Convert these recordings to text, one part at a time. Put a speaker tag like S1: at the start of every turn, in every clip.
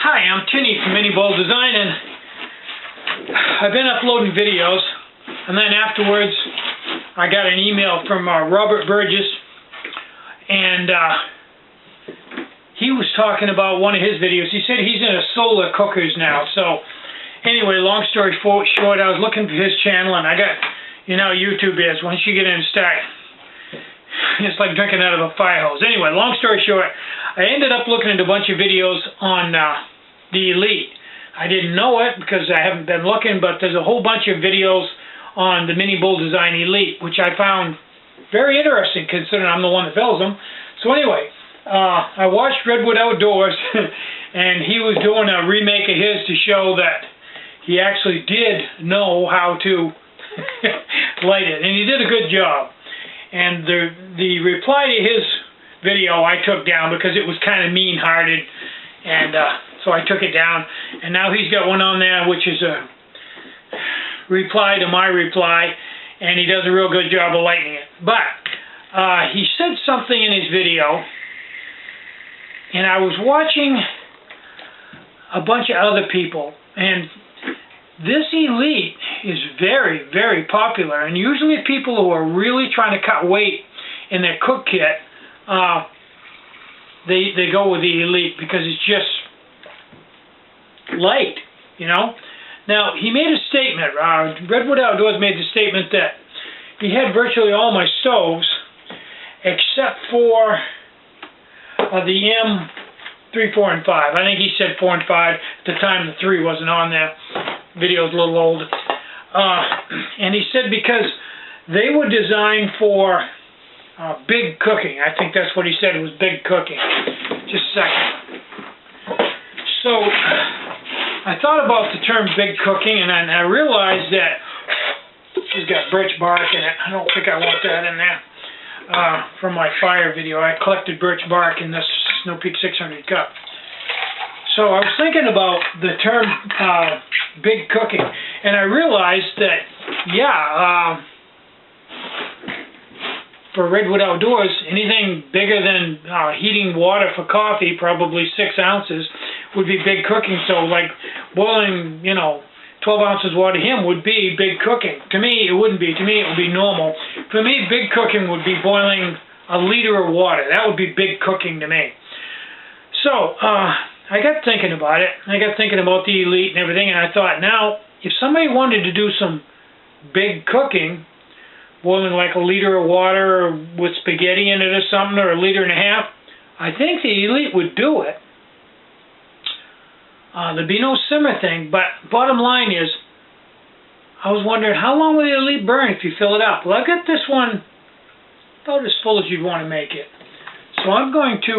S1: Hi, I'm Tinny from Mini Bowl Design, and I've been uploading videos, and then afterwards I got an email from Robert Burgess, and he was talking about one of his videos. He said he's into solar cookers now. So anyway, long story short, I was looking for his channel, and I got, you know, YouTube is, once you get in and start, it's like drinking out of a fire hose. Anyway, long story short, I ended up looking at a bunch of videos on the Elite. I didn't know it because I haven't been looking, but there's a whole bunch of videos on the Mini Bowl Design Elite, which I found very interesting considering I'm the one that builds them. So anyway, I watched Redwood Outdoors, and he was doing a remake of his to show that he actually did know how to light it, and he did a good job. And the reply to his video I took down because it was kind of mean-hearted, and so I took it down. And now he's got one on there which is a reply to my reply, and he does a real good job of lighting it. But he said something in his video, and I was watching a bunch of other people, and this Elite is very, very popular, and usually people who are really trying to cut weight in their cook kit, they go with the Elite because it's just light, you know. Now, he made a statement, Redwood Outdoors made the statement that he had virtually all my stoves except for the M3, 4, and 5. I think he said 4 and 5. At the time, the 3 wasn't on there. Video's a little old. And he said because they were designed for big cooking. I think that's what he said, was big cooking. Just a second. So I thought about the term big cooking, and I realized that it's got birch bark in it. I don't think I want that in there. From my fire video, I collected birch bark in this Snow Peak 600 cup. So I was thinking about the term big cooking, and I realized that, yeah, for Redwood Outdoors, anything bigger than heating water for coffee, probably 6 ounces, would be big cooking. So like boiling, 12 ounces water to him would be big cooking. To me, it wouldn't be. To me, it would be normal. For me, big cooking would be boiling a liter of water. That would be big cooking to me. So, I got thinking about it. I got thinking about the Elite and everything, and I thought, now, if somebody wanted to do some big cooking, boiling like a liter of water with spaghetti in it or something, or a liter and a half, I think the Elite would do it. There'd be no simmer thing, but bottom line is, I was wondering, how long will the Elite burn if you fill it up? Well, I've got this one about as full as you'd want to make it. So I'm going to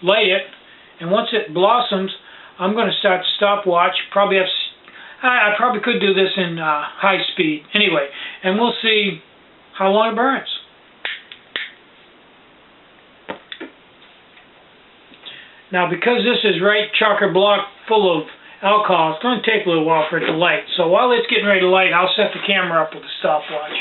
S1: light it, and once it blossoms, I'm going to start the stopwatch. I probably could do this in high speed. Anyway, and we'll see how long it burns. Now, because this is right chock-a-block full of alcohol, it's going to take a little while for it to light. So while it's getting ready to light, I'll set the camera up with the stopwatch.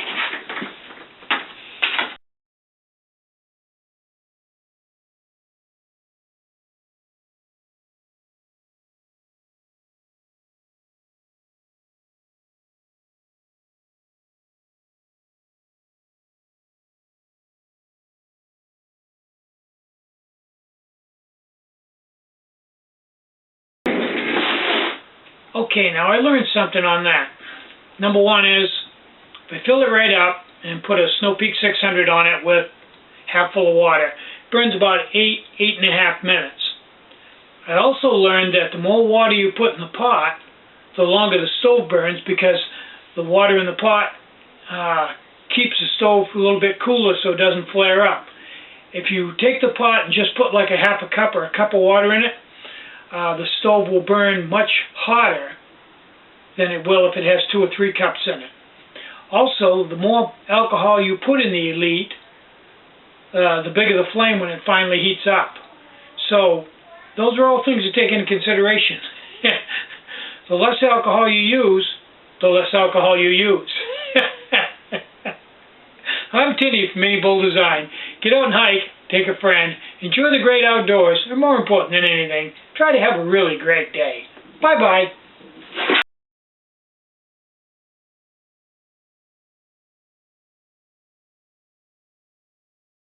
S1: Okay, now I learned something on that. Number one is, if I fill it right up and put a Snow Peak 600 on it with half full of water, it burns about 8.5 minutes. I also learned that the more water you put in the pot, the longer the stove burns, because the water in the pot keeps the stove a little bit cooler so it doesn't flare up. If you take the pot and just put like a half a cup or a cup of water in it, the stove will burn much hotter than it will if it has 2 or 3 cups in it. Also, the more alcohol you put in the Elite, the bigger the flame when it finally heats up. So, those are all things to take into consideration. The less alcohol you use, the less alcohol you use. I'm Tinny from Mini Bowl Design. Get out and hike, take a friend, enjoy the great outdoors, and more important than anything, try to have a really great day. Bye-bye.